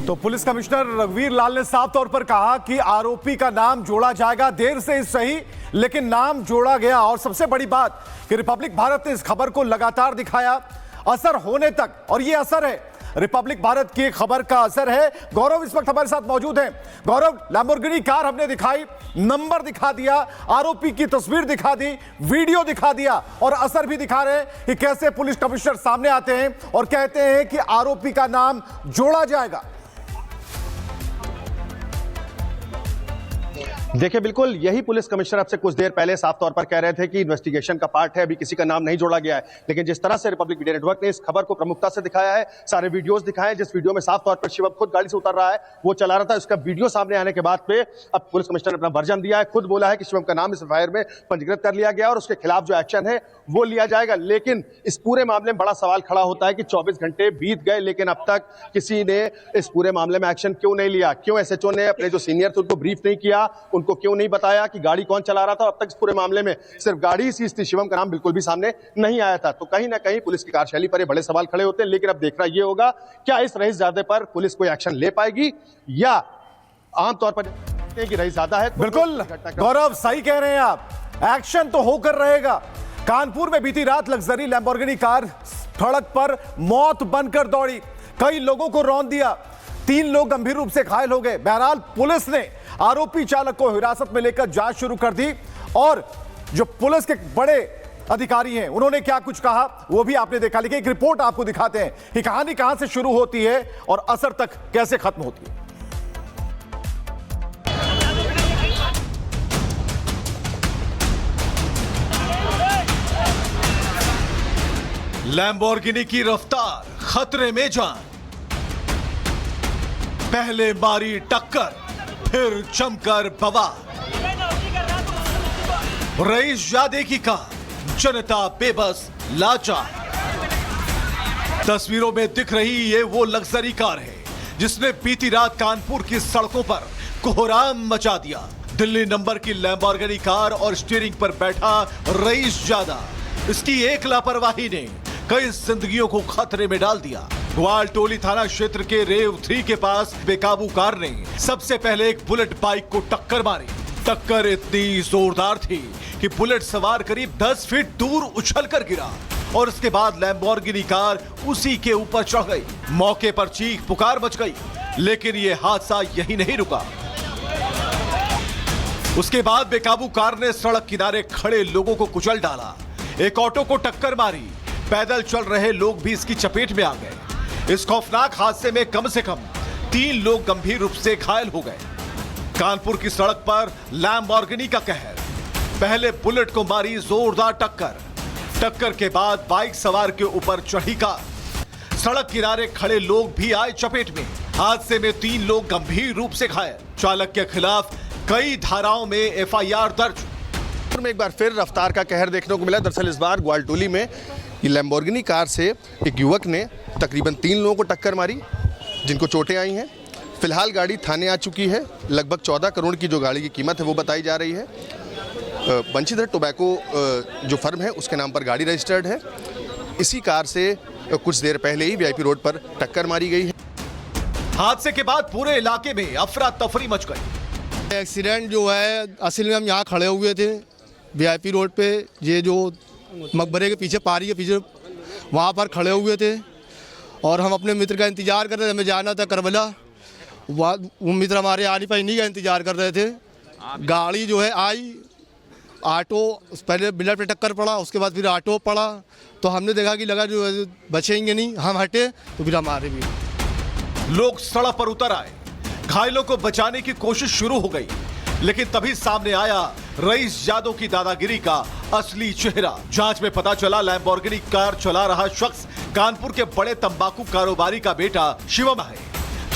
तो police commissioner रघुवीर लाल ने साफ तौर पर कहा कि आरोपी का नाम जोड़ा जाएगा, देर से सही लेकिन नाम जोड़ा गया। और सबसे बड़ी बात कि रिपब्लिक भारत ने इस खबर को लगातार दिखाया असर होने तक, और यह असर है रिपब्लिक भारत की खबर का असर है। गौरव इस वक्त हमारे साथ मौजूद हैं। गौरव, लैम्बोर्गिनी कार हमने दिखाई, नंबर दिखा दिया, आरोपी की तस्वीर दिखा दी, वीडियो दिखा दिया और असर भी दिखा रहे हैं कि कैसे पुलिस कमिश्नर सामने आते हैं और कहते हैं कि आरोपी का नाम जोड़ा जाएगा। देखिए, बिल्कुल यही पुलिस कमिश्नर अब से कुछ देर पहले साफ तौर पर कह रहे थे कि इन्वेस्टिगेशन का पार्ट है, अभी किसी का नाम नहीं जोड़ा गया है। लेकिन जिस तरह से रिपब्लिक मीडिया नेटवर्क ने इस खबर को प्रमुखता से दिखाया है, सारे वीडियोस दिखाए, जिस वीडियो में साफ तौर पर शिवम खुद गाड़ी से उतर रहा है, वो चला रहा था, उसका वीडियो सामने आने के बाद पे अब पुलिस कमिश्नर ने अपना वर्जन दिया है, खुद बोला है कि शिवम का नाम इस एफआईआर में पंजीकृत कर लिया गया और उसके खिलाफ जो एक्शन है वो लिया जाएगा। लेकिन इस पूरे मामले में बड़ा सवाल खड़ा होता है कि 24 घंटे बीत गए लेकिन अब तक किसी ने इस पूरे मामले में एक्शन क्यों नहीं लिया? क्यों एसएचओ ने अपने जो सीनियर थे उनको ब्रीफ नहीं किया? उनको क्यों नहीं बताया कि गाड़ी कौन चला रहा था? अब तक इस पूरे मामले में सिर्फ गाड़ी सीज थी, शिवम का नाम बिल्कुल भी सामने नहीं आया था। तो कहीं ना कहीं पुलिस की कार्यशैली पर ये बड़े सवाल खड़े होते हैं। लेकिन अब देखना यह होगा, क्या इस रईसजादे पर पुलिस कोई एक्शन ले पाएगी या आमतौर पर कि रईसजादा है। बिल्कुल गौरव, सही कह रहे हैं आप, एक्शन तो होकर रहेगा। कानपुर में बीती रात लग्जरी लैम्बोर्गिनी कार सड़क पर मौत बनकर दौड़ी, कई लोगों को रौंद दिया, 3 लोग गंभीर रूप से घायल हो गए। बहरहाल पुलिस ने आरोपी चालक को हिरासत में लेकर जांच शुरू कर दी और जो पुलिस के बड़े अधिकारी हैं उन्होंने क्या कुछ कहा वो भी आपने देखा। लेकिन एक रिपोर्ट आपको दिखाते हैं कि कहानी कहां से शुरू होती है और असर तक कैसे खत्म होती है। लैम्बोर्गिनी की रफ्तार खतरे में जान, पहले मारी टक्कर फिर जमकर बवाल। रईसजादे की कार, जनता बेबस लाचार। तस्वीरों में दिख रही ये वो लग्जरी कार है जिसने बीती रात कानपुर की सड़कों पर कोहराम मचा दिया। दिल्ली नंबर की लैम्बोर्गिनी कार और स्टीयरिंग पर बैठा रईसजादा, इसकी एक लापरवाही ने कई जिंदगियों को खतरे में डाल दिया। ग्वालटोली थाना क्षेत्र के रेव 3 के पास बेकाबू कार ने सबसे पहले एक बुलेट बाइक को टक्कर मारी। टक्कर इतनी जोरदार थी कि बुलेट सवार करीब 10 फीट दूर उछलकर गिरा और उसके बाद लैम्बोर्गिनी कार उसी के ऊपर चढ़ गई। मौके पर चीख पुकार मच गई। लेकिन यह हादसा यही नहीं रुका। उसके बाद बेकाबू कार ने सड़क किनारे खड़े लोगों को कुचल डाला, एक ऑटो को टक्कर मारी, पैदल चल रहे लोग भी इसकी चपेट में आ गए। इस खौफनाक हादसे में कम से कम 3 लोग गंभीर रूप से घायल हो गए। कानपुर की सड़क पर लैम्बोर्गिनी का कहर, पहले बुलेट को मारी जोरदार टक्कर, टक्कर के बाद बाइक सवार के ऊपर चढ़ी कार, सड़क किनारे खड़े लोग भी आए चपेट में। हादसे में 3 लोग गंभीर रूप से घायल। चालक के खिलाफ कई धाराओं में एफआईआर दर्ज। में एक बार फिर रफ्तार का कहर देखने को मिला। दरअसल इस बार ग्वालटोली में ये लैम्बोर्गिनी कार से एक युवक ने तकरीबन 3 लोगों को टक्कर मारी जिनको चोटें आई हैं। फिलहाल गाड़ी थाने आ चुकी है। लगभग 14 करोड़ की जो गाड़ी की कीमत है वो बताई जा रही है। बंशीधर टोबैको जो फर्म है उसके नाम पर गाड़ी रजिस्टर्ड है। इसी कार से कुछ देर पहले ही वीआईपी रोड पर टक्कर मारी गई है। हादसे के बाद पूरे इलाके में अफरा तफरी मच गई। एक्सीडेंट जो है, असल में हम यहाँ खड़े हुए थे वीआईपी रोड पे, ये जो मकबरे के पीछे पारी के पीछे वहाँ पर खड़े हुए थे और हम अपने मित्र का इंतज़ार कर रहे थे। हमें जाना था करबला, वो मित्र हमारे आने पर इन्हीं का इंतज़ार कर रहे थे। गाड़ी जो है आई, ऑटो पहले बिलर पे टक्कर पड़ा, उसके बाद फिर ऑटो पड़ा, तो हमने देखा कि लगा जो बचेंगे नहीं, हम हटे तो फिर हमारे भी लोग सड़क पर उतर आए, घायलों को बचाने की कोशिश शुरू हो गई। लेकिन तभी सामने आया रईसजादों की दादागिरी का असली चेहरा। जांच में पता चला लैम्बोर्गिनी कार चला रहा शख्स कानपुर के बड़े तंबाकू कारोबारी का बेटा शिवम है।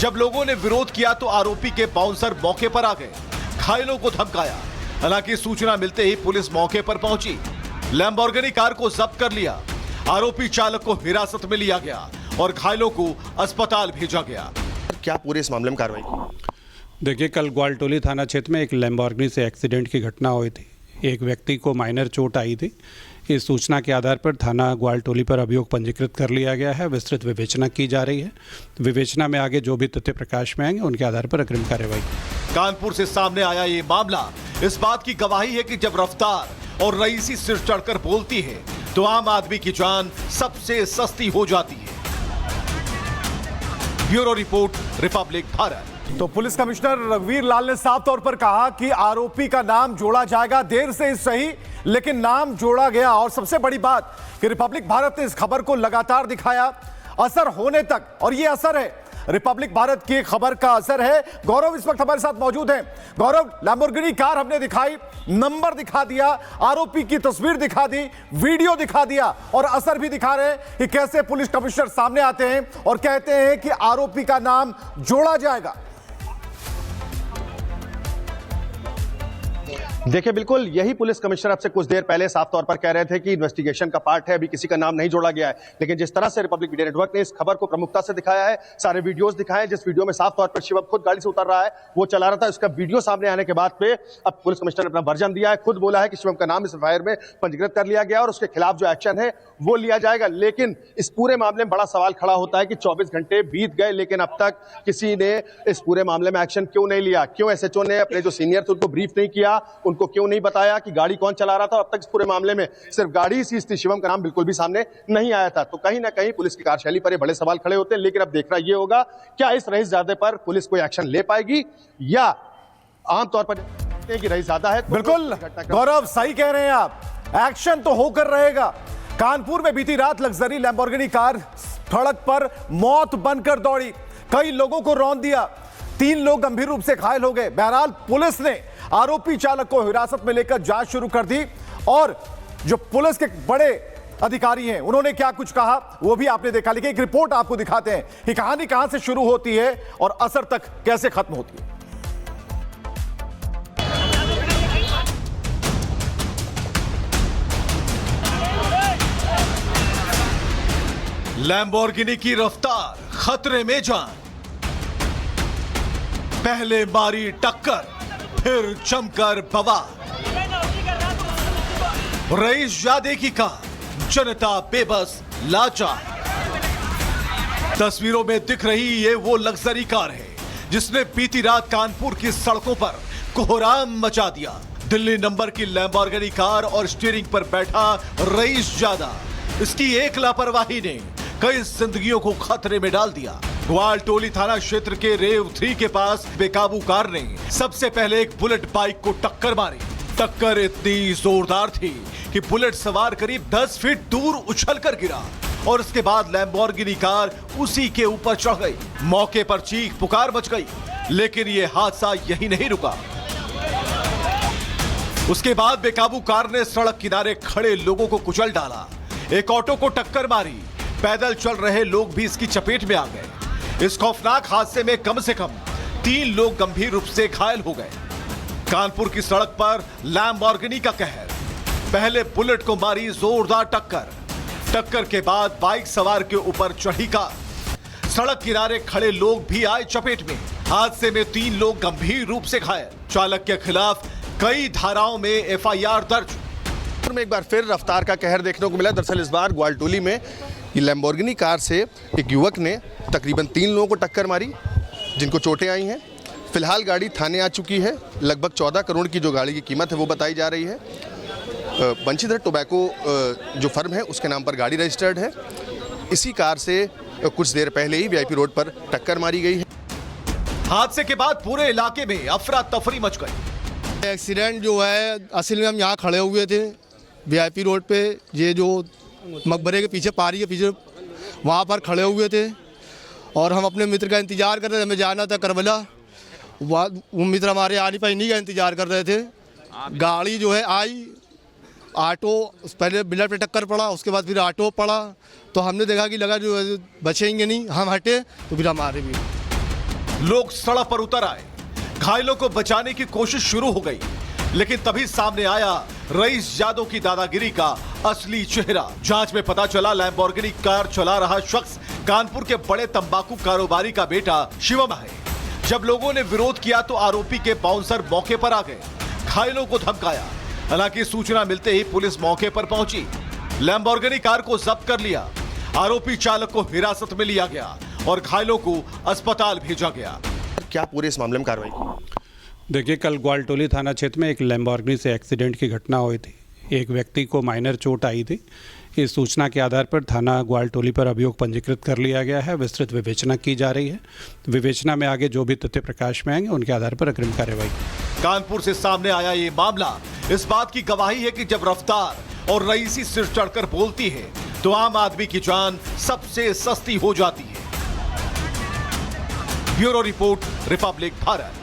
जब लोगों ने विरोध किया तो आरोपी के बाउंसर मौके पर आ गए, घायलों को धमकाया। हालांकि सूचना मिलते ही पुलिस मौके पर पहुंची, लैम्बोर्गिनी कार को जब्त कर लिया। आरोपी चालक को हिरासत में लिया गया और घायलों को अस्पताल भेजा गया। क्या पूरे इस मामले में कार्रवाई की? देखिए, कल ग्वालटोली थाना क्षेत्र में एक लैम्बोर्गिनी से एक्सीडेंट की घटना हुई थी। एक व्यक्ति को माइनर चोट आई थी। इस सूचना के आधार पर थाना ग्वालटोली पर अभियोग पंजीकृत कर लिया गया है। विस्तृत विवेचना की जा रही है। विवेचना में आगे जो भी तथ्य प्रकाश में आएंगे उनके आधार पर अग्रिम कार्यवाही। कानपुर से सामने आया ये मामला इस बात की गवाही है कि जब रफ्तार और रईसी सिर चढ़कर बोलती है तो आम आदमी की जान सबसे सस्ती हो जाती है। Bureau report, Republic Bharat. तो पुलिस कमिश्नर रघुवीर लाल ने साफ तौर पर कहा कि आरोपी का नाम जोड़ा जाएगा, देर से सही लेकिन नाम जोड़ा गया। और सबसे बड़ी बात कि रिपब्लिक भारत ने इस खबर को लगातार दिखाया, असर होने तक, और ये असर है रिपब्लिक भारत की खबर का असर है। गौरव इस वक्त हमारे साथ मौजूद हैं। गौरव, लैम्बोर्गिनी कार हमने दिखाई, नंबर दिखा दिया, आरोपी की तस्वीर दिखा दी, वीडियो दिखा दिया और असर भी दिखा रहे हैं कि कैसे पुलिस कमिश्नर सामने आते हैं और कहते हैं कि आरोपी का नाम जोड़ा जाएगा। देखिए, बिल्कुल यही पुलिस कमिश्नर आपसे कुछ देर पहले साफ तौर पर कह रहे थे कि इन्वेस्टिगेशन का पार्ट है, अभी किसी का नाम नहीं जोड़ा गया है। लेकिन जिस तरह से रिपब्लिक मीडिया नेटवर्क ने इस खबर को प्रमुखता से दिखाया है, सारे वीडियोस दिखाए, जिस वीडियो में साफ तौर पर शिवम खुद गाड़ी से उतर रहा है, वो चला रहा था, उसका वीडियो सामने आने के बाद पे अब पुलिस कमिश्नर ने अपना वर्जन दिया है, खुद बोला है कि शिवम का नाम इस एफआईआर में पंजीकृत कर लिया गया और उसके खिलाफ जो एक्शन है वो लिया जाएगा। लेकिन इस पूरे मामले में बड़ा सवाल खड़ा होता है कि 24 घंटे बीत गए लेकिन अब तक किसी ने इस पूरे मामले में एक्शन क्यों नहीं लिया? क्यों एसएचओ ने अपने जो सीनियर थे उनको ब्रीफ नहीं किया? उनको क्यों नहीं बताया कि गाड़ी कौन चला रहा था? अब तक इस पूरे मामले में सिर्फ गाड़ी सीज थी, शिवम का नाम बिल्कुल भी सामने नहीं आया था। तो कहीं ना कहीं पुलिस की कार्यशैली पर ये बड़े सवाल खड़े होते हैं। लेकिन अब देखना ये होगा, क्या इस रईसजादे पर पुलिस कोई एक्शन ले पाएगी या आमतौर पर कि रईसजादा है। बिल्कुल गौरव, सही कह रहे हैं आप, एक्शन तो होकर रहेगा। कानपुर में बीती रात लग्जरी लैम्बोर्गिनी कार सड़क पर मौत बनकर दौड़ी, कई लोगों को रौंद दिया, 3 लोग गंभीर रूप से घायल हो गए। बहरहाल पुलिस ने आरोपी चालक को हिरासत में लेकर जांच शुरू कर दी और जो पुलिस के बड़े अधिकारी हैं उन्होंने क्या कुछ कहा वो भी आपने देखा। लेकिन एक रिपोर्ट आपको दिखाते हैं कि कहानी कहां से शुरू होती है और असर तक कैसे खत्म होती है। लैम्बोर्गिनी की रफ्तार खतरे में जान, पहले मारी टक्कर फिर जमकर बवाल। रईसजादे की कार, जनता बेबस लाचार। तस्वीरों में दिख रही ये वो लग्जरी कार है जिसने बीती रात कानपुर की सड़कों पर कोहराम मचा दिया। दिल्ली नंबर की लैम्बोर्गिनी कार और स्टीयरिंग पर बैठा रईसजादा, इसकी एक लापरवाही ने कई जिंदगियों को खतरे में डाल दिया। ग्वालटोली थाना क्षेत्र के रेव 3 के पास बेकाबू कार ने सबसे पहले एक बुलेट बाइक को टक्कर मारी। टक्कर इतनी जोरदार थी कि बुलेट सवार करीब 10 फीट दूर उछलकर गिरा और उसके बाद लैम्बोर्गिनी कार उसी के ऊपर चढ़ गई। मौके पर चीख पुकार मच गई, लेकिन यह हादसा यही नहीं रुका। उसके बाद बेकाबू कार ने सड़क किनारे खड़े लोगों को कुचल डाला, एक ऑटो को टक्कर मारी, पैदल चल रहे लोग भी इसकी चपेट में आ गए। इस खौफनाक हादसे में कम से कम 3 लोग गंभीर रूप से घायल हो गए। कानपुर की सड़क पर लैम्बोर्गिनी का कहर, पहले बुलेट को मारी जोरदार टक्कर, टक्कर के बाद बाइक सवार के ऊपर चढ़ी कार, सड़क किनारे खड़े लोग भी आए चपेट में। हादसे में 3 लोग गंभीर रूप से घायल। चालक के खिलाफ कई धाराओं में एफआईआर दर्ज। में एक बार फिर रफ्तार का कहर देखने को मिला। दरअसल इस बार ग्वालटोली में ये लैम्बोर्गिनी कार से एक युवक ने तकरीबन 3 लोगों को टक्कर मारी जिनको चोटें आई हैं। फिलहाल गाड़ी थाने आ चुकी है। लगभग 14 करोड़ की जो गाड़ी की कीमत है वो बताई जा रही है। बंशीधर टोबैको जो फर्म है उसके नाम पर गाड़ी रजिस्टर्ड है। इसी कार से कुछ देर पहले ही वीआईपी रोड पर टक्कर मारी गई है। हादसे के बाद पूरे इलाके में अफरा तफरी मच गई। एक्सीडेंट जो है, असल में हम यहाँ खड़े हुए थे वीआईपी रोड पे, ये जो मकबरे के पीछे, पारी के पीछे, वहाँ पर खड़े हुए थे और हम अपने मित्र का इंतज़ार कर रहे थे। हमें जाना था करबला, वो मित्र हमारे आने पर नहीं का इंतज़ार कर रहे थे। गाड़ी जो है आई, ऑटो पहले बिलर पे टक्कर पड़ा, उसके बाद फिर ऑटो पड़ा, तो हमने देखा कि लगा जो है बचेंगे नहीं, हम हटे तो फिर हमारे भी लोग सड़क पर उतर आए, घायलों को बचाने की कोशिश शुरू हो गई। लेकिन तभी सामने आया रईसजादों की दादागिरी का असली चेहरा। जांच में पता चला लैम्बोर्गिनी कार चला रहा शख्स कानपुर के बड़े तंबाकू कारोबारी का बेटा शिवम है। जब लोगों ने विरोध किया तो आरोपी के बाउंसर मौके पर आ गए, घायलों को धमकाया। हालांकि सूचना मिलते ही पुलिस मौके पर पहुंची। लैम्बोर्गिनी कार को जब्त कर लिया। आरोपी चालक को हिरासत में लिया गया और घायलों को अस्पताल भेजा गया। क्या पूरे इस मामले में कार्रवाई की? देखिए, कल ग्वालटोली थाना क्षेत्र में एक लैम्बोर्गिनी से एक्सीडेंट की घटना हुई थी। एक व्यक्ति को माइनर चोट आई थी। इस सूचना के आधार पर थाना ग्वालटोली पर अभियोग पंजीकृत कर लिया गया है। विस्तृत विवेचना की जा रही है। विवेचना में आगे जो भी तथ्य प्रकाश में आएंगे उनके आधार पर अग्रिम कार्यवाही। कानपुर से सामने आया ये मामला इस बात की गवाही है कि जब रफ्तार और रईसी सिर चढ़कर बोलती है तो आम आदमी की जान सबसे सस्ती हो जाती है। Bureau report, Republic Bharat.